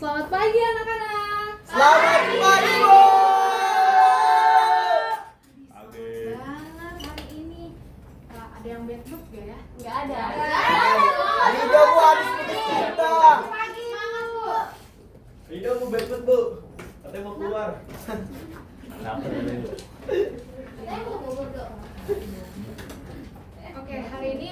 Selamat pagi anak-anak. Selamat pagi, Bu. Semangat banget hari ini. Ada yang bad mood gak ya? Nggak ada. Rido, Bu, habis putus cinta. Pagi semangat Bu. Rido mau bebet Bu, katanya mau keluar. Kenapa Rido? Oke, hari ini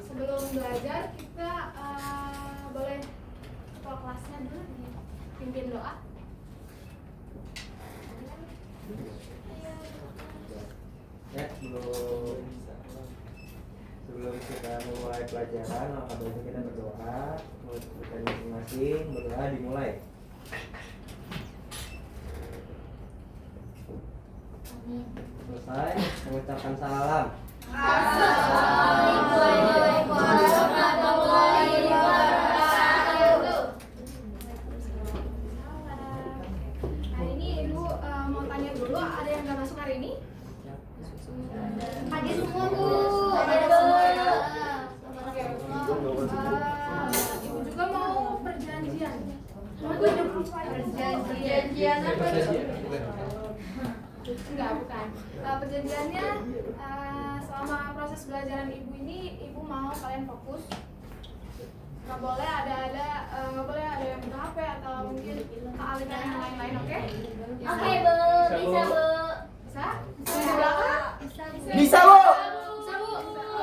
sebelum belajar kita boleh ketua kelasnya dulu dipimpin doa. Ya, sebelum kita mulai pelajaran, maka baiknya kita berdoa. Menurut kita masing-masing, berdoa dimulai. Selesai, mengucapkan salam. Assalamualaikum warahmatullahi wabarakatuh. Hari ini Ibu mau tanya dulu, ada yang nggak masuk hari ini? Hadir semua Bu. Hadir semua ya. Oke. Ibu juga mau perjanjian. Perjanjian apa itu? Enggak, bukan. Perjanjiannya selama proses belajaran Ibu ini, Ibu mau kalian fokus. Nggak boleh nggak boleh ada yang buka HP atau mungkin kealiran yang lain-lain, oke? Oke Bu, bisa Bu. Bisa? Bisa di belakang? Bisa, Bu. Bisa Bu?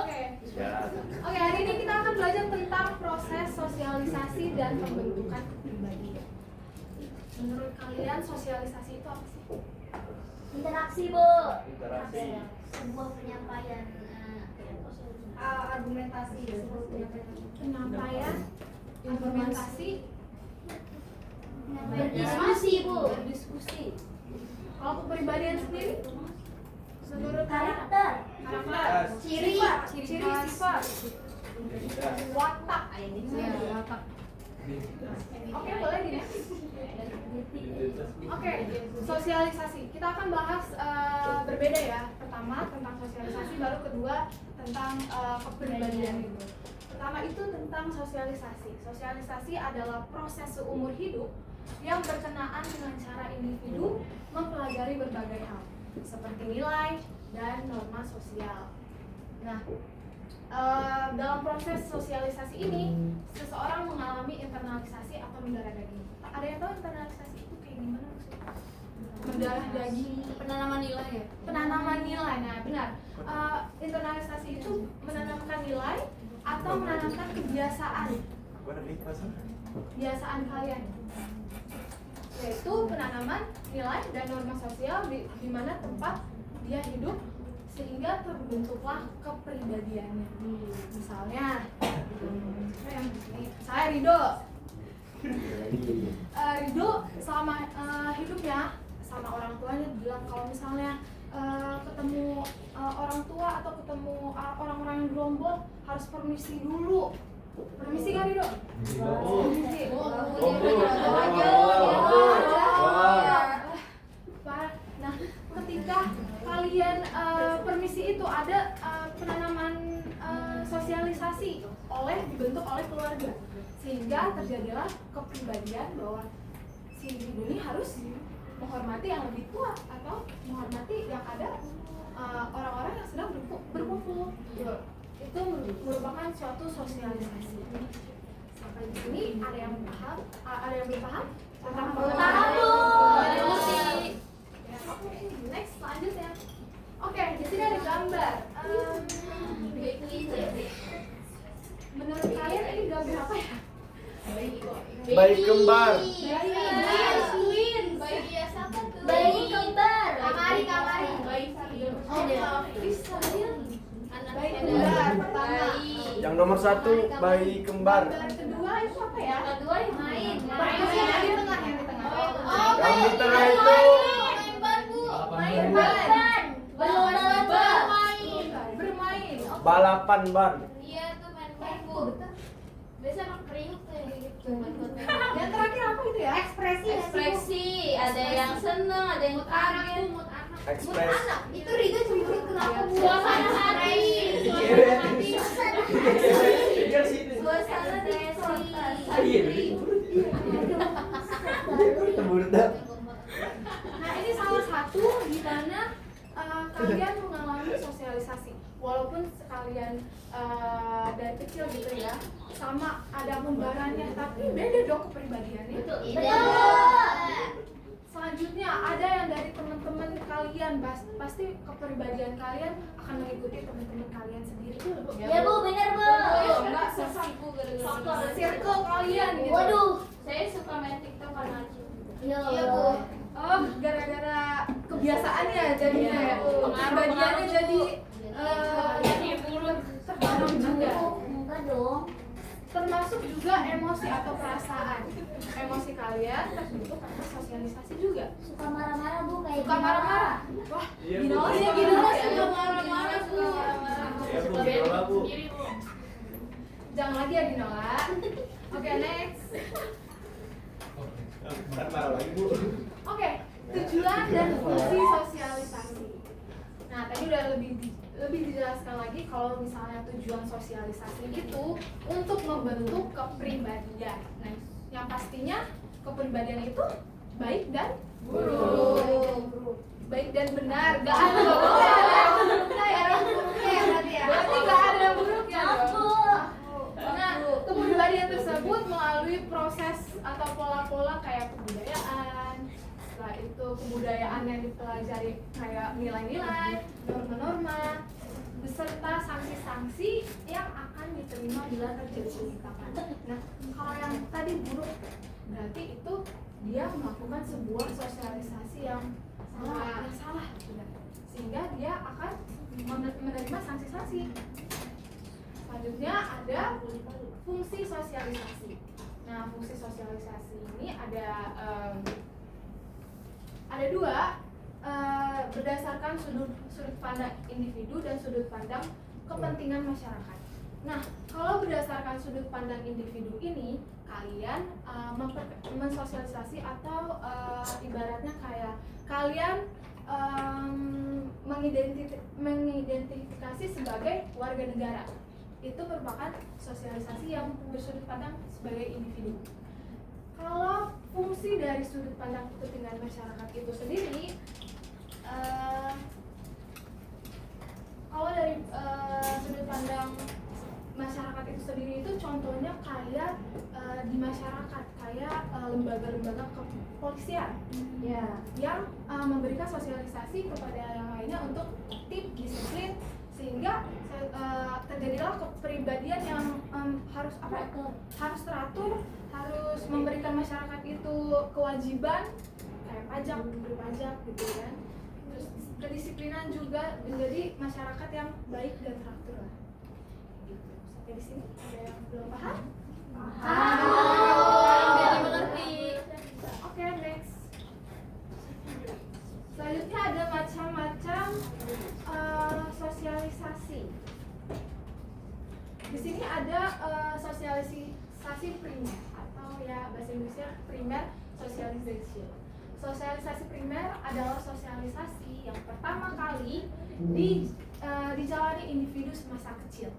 Oke. Ya. Oke, hari ini kita akan belajar tentang proses sosialisasi dan pembentukan kepribadian. Menurut kalian sosialisasi itu apa sih? Interaksi Bu. Interaksi. Sebuah penyampaian Argumentasi, penyampaian, argumentasi, berdiskusi Bu. berdiskusi. Kalau kepribadian sendiri, menurut kalian Karakter. karakter, Ciri. sifat, watak, watak. Oke, boleh di next. Oke, sosialisasi. Kita akan bahas berbeda ya. Pertama tentang sosialisasi, baru kedua tentang kepribadian itu. Pertama itu tentang sosialisasi. Sosialisasi adalah proses seumur hidup yang berkenaan dengan cara individu mempelajari berbagai hal, seperti nilai dan norma sosial. Nah, dalam proses sosialisasi ini, seseorang mengalami internalisasi atau mendarah daging. Ada yang tahu internalisasi itu kayak gimana maksudnya? Mendarah daging, Penanaman nilai ya. penanaman nilai. Nah, benar. Internalisasi itu menanamkan nilai atau menanamkan kebiasaan kalian, yaitu penanaman nilai dan norma sosial di mana tempat dia hidup, sehingga terbentuklah kepribadiannya. Misalnya, saya Rido. Rido selama hidupnya sama orang tuanya bilang kalau misalnya ketemu orang tua atau ketemu orang-orang yang di Lombok harus permisi dulu. Permisi kan Rido? Permisi. Nah, ketika kalian permisi itu ada penanaman sosialisasi dibentuk oleh keluarga, sehingga terjadilah kepribadian bahwa si Rido ini harus menghormati yang lebih tua atau menghormati yang ada orang-orang yang sedang berkumpul. Itu merupakan suatu sosialisasi. Sampai di sini ada yang paham? Ada yang belum paham? Tentang Paham, Bu. Oke, next lanjut ya. Oke, di sini ada gambar. Menurut kalian ini gambar apa ya? Bayi kembar. Bayi kembar. Kamari. Bayi kembar pertama. Yang nomor 1, bayi kembar. Gambar kedua itu apa ya? Kedua main. Yang di tengah, yang di tengah. Yang di tengah itu Bermain. Oke. balapan bar. Iya tuh main Bu. Biasa anak kriuk tuh yang gitu. Yang terakhir apa itu ya? Ekspresi, ada yang seneng, ada yang kaget. Ekspres. Itu Rido cemburu kenapa Bu? Suasana hati. Iya. Suasana hati. Iya, Teburdak. Nah ini salah satu di mana kalian mengalami sosialisasi, walaupun sekalian dari kecil gitu ya, sama ada pembarannya, tapi beda dong kepribadiannya. Selanjutnya ada yang dari teman-teman kalian, pasti kepribadian kalian akan mengikuti teman-teman kalian sendiri. Ya Bu, benar Bu. Enggak sesiku gara-gara circle kalian gitu. Waduh. Saya suka main TikTok karena Iya Bu. Oh, gara-gara kebiasaannya jadinya ya. Kepribadiannya jadi tertanam juga. Enggak dong. Termasuk juga emosi atau perasaan. Emosi kalian terbentuk karena sosialisasi juga. Suka marah-marah Bu, kayak Suka marah-marah. Wah, Iya, Bu. Ginola Iya, ya, Ginola Ginola suka ya. marah-marah, Bu. Ya Bu, Ginola Bu. Jangan lagi ya Ginola. Oke, next. Ntar marah lagi Bu. Oke, tujuan dan fungsi sosialisasi. Nah, tadi udah lebih dijelaskan lagi kalau misalnya tujuan sosialisasi itu untuk membentuk kepribadian. Nah, yang pastinya kepribadian itu baik dan buruk. Baik dan benar, gak ada yang buruknya ya. Berarti gak ada yang buruknya dong. Nah, kepribadian tersebut melalui proses atau pola-pola kayak kebudayaan. Setelah itu kebudayaan yang dipelajari kayak nilai-nilai, norma-norma, beserta sanksi-sanksi yang akan diterima bila terjadi penyimpangan. Nah, kalau yang tadi buruk, berarti itu dia melakukan sebuah sosialisasi yang salah, benar. Sehingga dia akan menerima sanksi-sanksi. Selanjutnya ada fungsi sosialisasi. Nah, fungsi sosialisasi ini ada dua, berdasarkan sudut pandang individu dan sudut pandang kepentingan masyarakat. Nah, kalau berdasarkan sudut pandang individu ini, kalian mensosialisasi atau ibaratnya kayak kalian mengidentifikasi sebagai warga negara. Itu merupakan sosialisasi yang bersudut pandang sebagai individu. Kalau fungsi dari sudut pandang kepentingan masyarakat itu sendiri, kalau dari sudut pandang masyarakat itu sendiri itu contohnya kayak di masyarakat kayak lembaga-lembaga kepolisian ya, yang memberikan sosialisasi kepada yang lainnya untuk tertib, disiplin, sehingga terjadilah kepribadian yang harus teratur, harus memberikan masyarakat itu kewajiban kayak pajak, berpajak gitu kan. Terus kedisiplinan juga menjadi masyarakat yang baik dan teratur lah. Gitu. Sampai di sini ada yang belum paham? Jadi mengerti. Oke, next. Selanjutnya ada macam-macam sosialisasi. Di sini ada sosialisasi primer atau ya bahasa Inggrisnya primer socialization. Sosialisasi primer adalah sosialisasi yang pertama kali dijalani individu semasa kecil.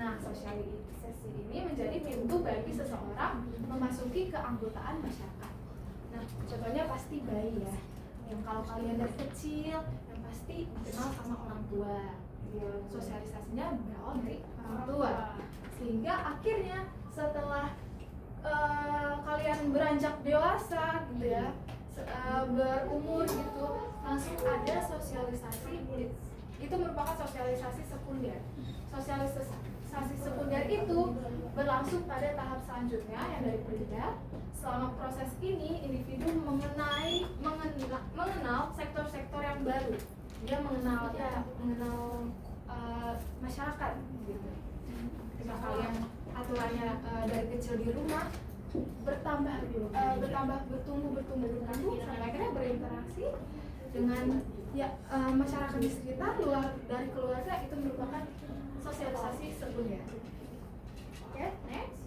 Nah, sosialisasi ini menjadi pintu bagi seseorang memasuki keanggotaan masyarakat. Nah, contohnya pasti bayi ya. Yang kalau kalian dari kecil, yang pasti dikenal sama orang tua. Sosialisasinya berawal dari orang tua. Sehingga akhirnya setelah kalian beranjak dewasa gitu ya, berumur gitu, langsung ada sosialisasi. Itu merupakan sosialisasi sekunder. Sosialisasi sekunder itu berlangsung pada tahap selanjutnya yang dari primer. Selama proses ini, individu mengenal sektor-sektor yang baru. Dia mengenal masyarakat gitu. Ketika kalian aturannya dari kecil di rumah bertumbuh sampai akhirnya berinteraksi dengan masyarakat di sekitar, luar dari keluarga, itu merupakan sosialisasi sekunder. Oke, next.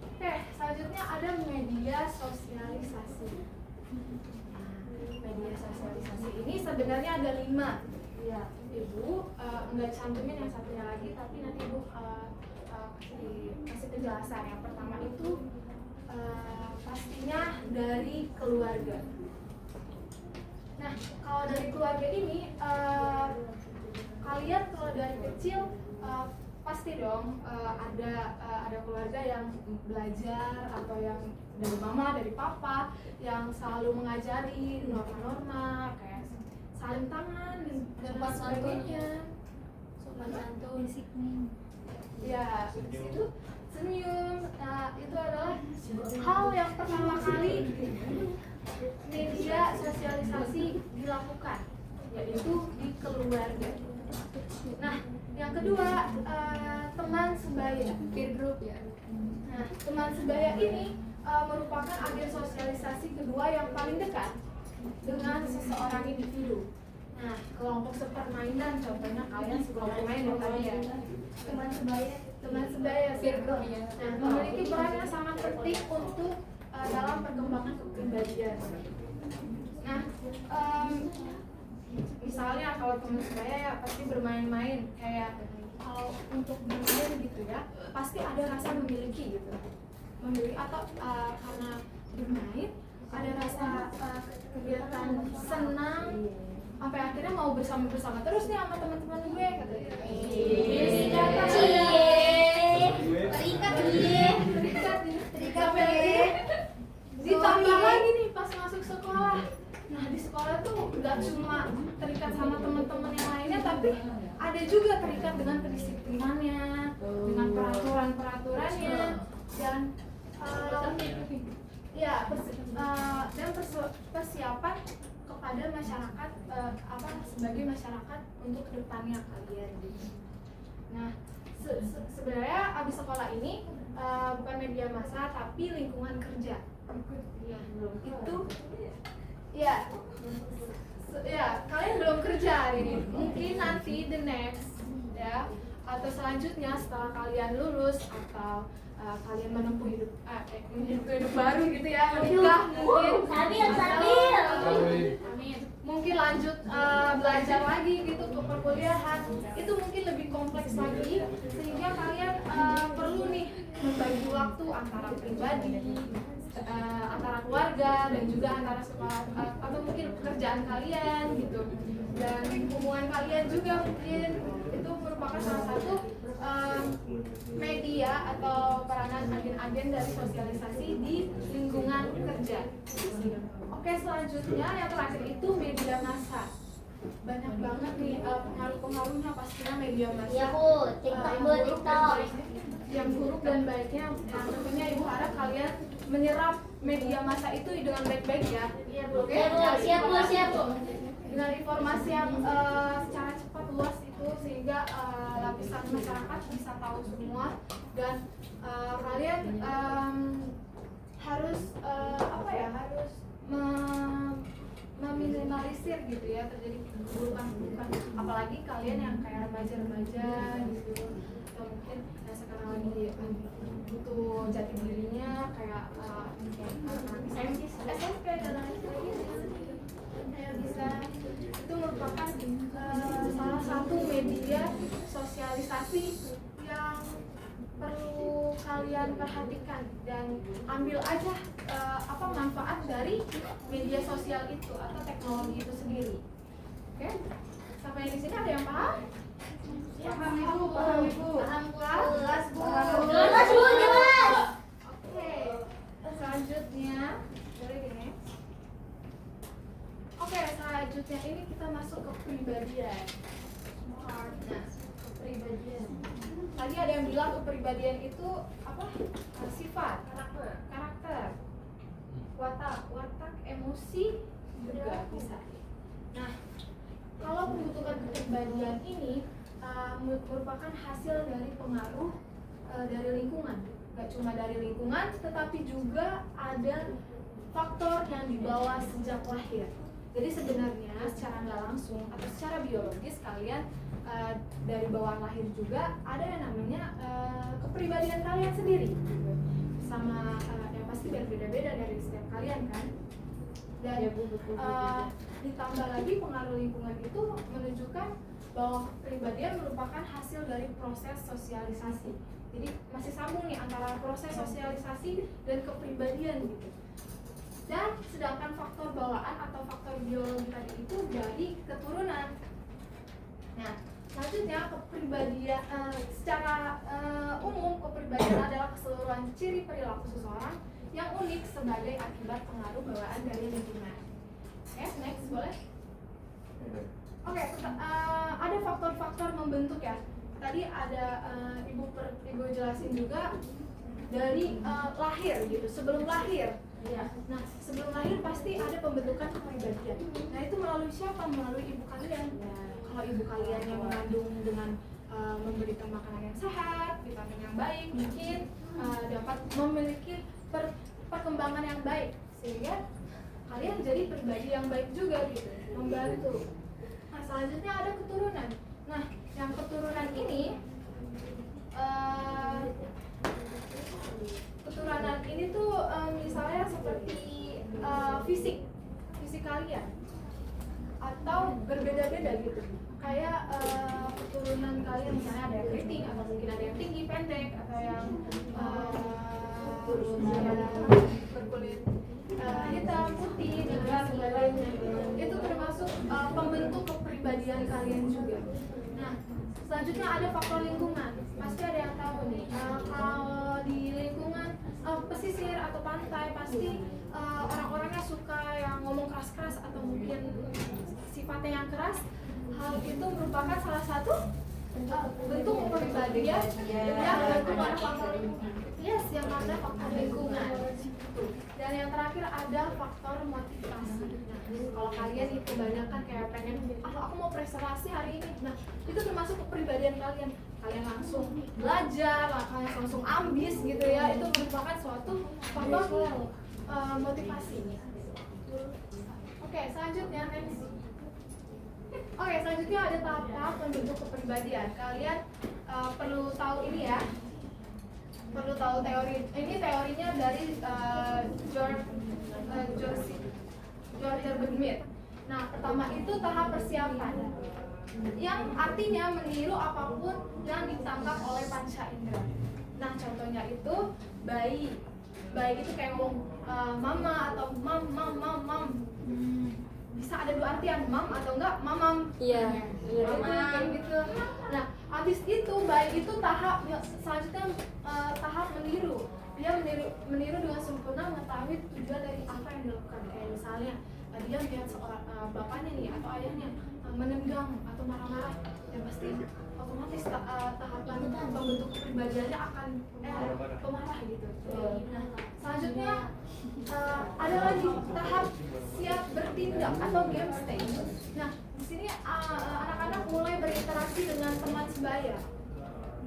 Oke, selanjutnya ada media sosialisasi. Media sosialisasi ini sebenarnya ada 5. Ya, Ibu nggak cantumin yang satunya lagi, tapi nanti Ibu kasih penjelasan. Yang pertama itu pastinya dari keluarga. Nah, kalau dari keluarga ini, kalian kalau dari kecil pasti dong ada keluarga yang belajar atau yang dari mama, dari papa yang selalu mengajari norma-norma kayak salim tangan dan Sopan sebagainya. Sopan santun. Ya, itu senyum. Nah, itu adalah hal yang pertama kali media sosialisasi dilakukan, yaitu di keluarga. Nah, yang kedua, teman sebaya, peer group ya. Nah, teman sebaya ini merupakan agen sosialisasi kedua yang paling dekat dengan seseorang individu. Nah, kelompok sepermainan, contohnya kalian sekelompok main yang tadi ya. Teman sebaya, peer group ya. Nah, memiliki peran yang sangat penting untuk dalam perkembangan kepribadian. Nah, misalnya kalau teman sebaya ya pasti bermain-main, kayak kalau untuk bermain gitu ya pasti ada rasa memiliki gitu, memiliki atau karena bermain ada rasa kegiatan senang sampai akhirnya mau bersama terus nih sama teman-teman gue katanya. Ditambah lagi nih pas masuk sekolah. Nah, di sekolah tuh gak cuma terikat sama teman-teman yang lainnya, tapi ada juga terikat dengan kedisiplinannya, dengan peraturan-peraturannya, dan persiapan kepada masyarakat sebagai masyarakat untuk kedepannya kalian gitu. Nah, sebenarnya abis sekolah ini bukan media massa tapi lingkungan kerja. Itu kalian belum kerja ini, mungkin nanti the next ya, atau selanjutnya setelah kalian lulus atau kalian menempuh hidup baru gitu ya, menikah mungkin mungkin lanjut belajar lagi gitu ke perkuliahan, itu mungkin lebih kompleks lagi sehingga kalian perlu nih membagi waktu antara pribadi, antara keluarga dan juga antara sekolah atau mungkin pekerjaan kalian gitu, dan hubungan kalian juga mungkin itu merupakan salah satu media atau peranan agen-agen dari sosialisasi di lingkungan kerja. Oke, selanjutnya yang terakhir itu media massa. Banyak banget nih pengaruh-pengaruhnya pastinya media massa. Iya Bu, TikTok. Yang buruk dan baiknya, tentunya Ibu harap kalian menyerap media massa itu dengan baik-baik ya. Iya Bu. Oke? Siap Bu. Dengan informasi yang secara cepat luas itu sehingga lapisan masyarakat bisa tahu semua, dan kalian harus harus meminimalisir gitu ya terjadi keburukan-keburukan, apalagi kalian yang kayak remaja-remaja gitu, atau mungkin yang sekarang lagi butuh jati dirinya kayak SMP dan lain sebagainya. Bisa itu merupakan salah satu media sosialisasi yang perlu kalian perhatikan dan ambil aja manfaat dari media sosial itu atau teknologi itu sendiri. Oke? Sampai di sini ada yang paham? Paham Ibu? Paham Jelas Bu? Jelas. Oke. Selanjutnya boleh di next. Oke, selanjutnya ini kita masuk ke kepribadian. Nah, kepribadian. Tadi ada yang bilang kepribadian itu apa? Sifat, karakter, watak, emosi juga bisa. Nah, kalau pembentukan kepribadian ini merupakan hasil dari pengaruh dari lingkungan. Gak cuma dari lingkungan, tetapi juga ada faktor yang dibawa sejak lahir. Jadi sebenarnya secara nggak langsung atau secara biologis kalian dari bawaan lahir juga ada yang namanya kepribadian kalian sendiri, sama yang pasti berbeda-beda dari setiap kalian kan. Dan ditambah lagi pengaruh lingkungan itu menunjukkan bahwa kepribadian merupakan hasil dari proses sosialisasi. Jadi masih sambung nih antara proses sosialisasi dan kepribadian gitu. Dan sedangkan faktor bawaan atau faktor biologi tadi itu dari keturunan. Nah, selanjutnya kepribadian secara umum kepribadian adalah keseluruhan ciri perilaku seseorang yang unik sebagai akibat pengaruh bawaan dari lingkungan. Oke, next boleh? Oke, ada faktor-faktor membentuk ya. Tadi ada ibu jelasin juga dari lahir gitu, sebelum lahir. Ya. Nah, sebelum lahir pasti ada pembentukan kepribadian. Nah, itu melalui siapa? Melalui ibu kalian. Ya. Kalau ibu kalian yang mengandung dengan memberikan makanan yang sehat, vitamin yang baik, mungkin dapat memiliki perkembangan yang baik sehingga kalian jadi pribadi yang baik juga gitu, membantu. Nah, selanjutnya ada keturunan. Nah, yang keturunan ini tuh misalnya seperti fisik kalian atau berbeda-beda gitu. Kayak keturunan kalian misalnya ada yang keriting atau mungkin ada yang tinggi pendek atau yang berkulit hitam putih dan sebagainya. Itu termasuk pembentuk kepribadian kalian juga. Nah, selanjutnya ada faktor lingkungan. Pasti ada yang tahu nih. Kalau di lingkungan pesisir atau pantai pasti orang-orangnya suka yang ngomong keras-keras atau mungkin sifatnya yang keras. Hal itu merupakan salah satu bentuk kepribadian yang berpengaruh faktor lingkungan. Yes, yang ada faktor lingkungan. Dan yang terakhir ada faktor motivasi. Nah, kalau kalian itu kebanyakan kayak pengen, aku mau prestasi hari ini. Nah, itu termasuk kepribadian kalian. Kalian langsung belajar, kalian langsung ambis gitu ya. Itu merupakan suatu faktor motivasi. Oke, selanjutnya next. Oke, selanjutnya ada tahap membentuk kepribadian. Kalian perlu tahu ini ya. Perlu tahu teori. Ini teorinya dari George Herbert Mead. Nah, pertama itu tahap persiapan, yang artinya meniru apapun yang ditangkap oleh panca indera. Nah, contohnya itu bayi. Bayi itu kayak ngomong mama atau mam. Bisa ada dua artian, mam atau enggak mamam. Iya. Kayak gitu. Nah, habis itu bayi itu tahap selanjutnya tahap meniru. Dia meniru dengan sempurna mengetahui tujuan dari apa yang dilakukan. Kayak misalnya dia melihat seorang bapaknya nih atau ayahnya menendang atau marah-marah, ya pasti otomatis tahapan pembentuk kepribadiannya akan pemarah gitu. Nah, selanjutnya ada lagi tahap siap bertindak atau game stage. Nah, di sini anak-anak mulai berinteraksi dengan teman sebaya.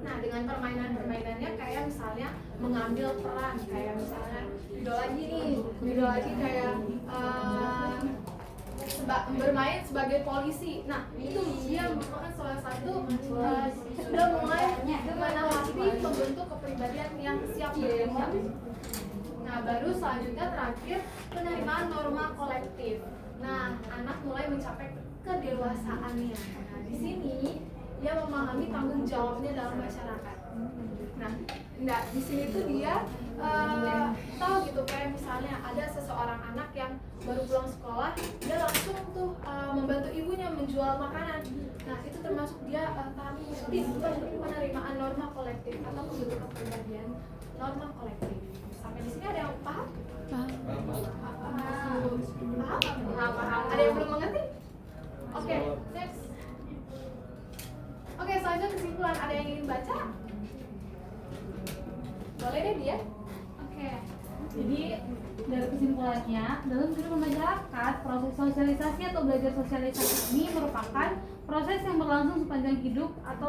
Nah, dengan permainan-permainannya kayak misalnya mengambil peran, kayak misalnya video lagi kayak bermain sebagai polisi. Nah, itu dia merupakan salah satu sudah mulai menanggapi pembentuk kepribadian yang siap bertindak. Nah, baru selanjutnya terakhir penerimaan norma kolektif. Nah, anak mulai mencapai kedewasaannya. Nah, di sini dia memahami tanggung jawabnya dalam masyarakat. Nah, di sini tuh dia tahu gitu, kayak misalnya ada seseorang anak yang baru pulang sekolah, dia langsung tuh membantu ibunya menjual makanan. Nah, itu termasuk dia tahap penerimaan norma kolektif atau pembentukan kepribadian norma kolektif. Sampai di sini ada yang paham? Paham? Ada yang belum mengerti? Oke, next. Oke, selanjutnya kesimpulan. Ada yang ingin baca? Boleh deh dia. Oke. Jadi dari kesimpulannya, dalam kehidupan masyarakat, proses sosialisasi atau belajar sosialisasi ini merupakan proses yang berlangsung sepanjang hidup atau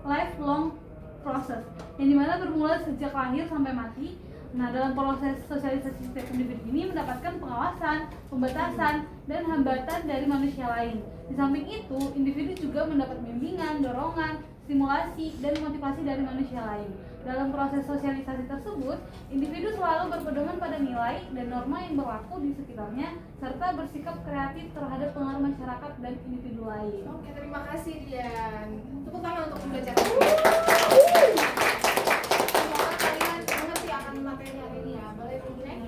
lifelong proses, yang dimana bermula sejak lahir sampai mati. Nah, dalam proses sosialisasi setiap individu ini mendapatkan pengawasan, pembatasan, dan hambatan dari manusia lain. Di samping itu, individu juga mendapat bimbingan, dorongan, stimulasi, dan motivasi dari manusia lain. Dalam proses sosialisasi tersebut, individu selalu berpedoman pada nilai dan norma yang berlaku di sekitarnya, serta bersikap kreatif terhadap pengaruh masyarakat dan individu lain. Oke, terima kasih Dian. Tepuk tangan untuk pembelajaran. materi hari ini ya. Boleh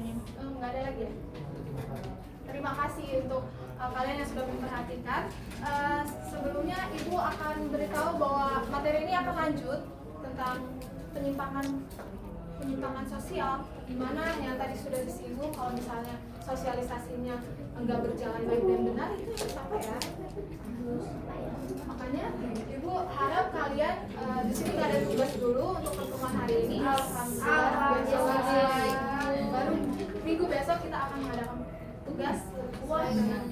next? Nggak ada lagi ya? Terima kasih untuk kalian yang sudah memperhatikan. Sebelumnya Ibu akan beritahu bahwa materi ini akan lanjut tentang penyimpangan sosial, di mana yang tadi sudah disinggung kalau misalnya sosialisasinya enggak berjalan baik dan benar, itu apa ya? Makanya Ibu harap kalian di sini nggak ada tugas dulu untuk pertemuan hari ini. Alhamdulillah. Baru minggu besok kita akan mengadakan tugas sesuai dengan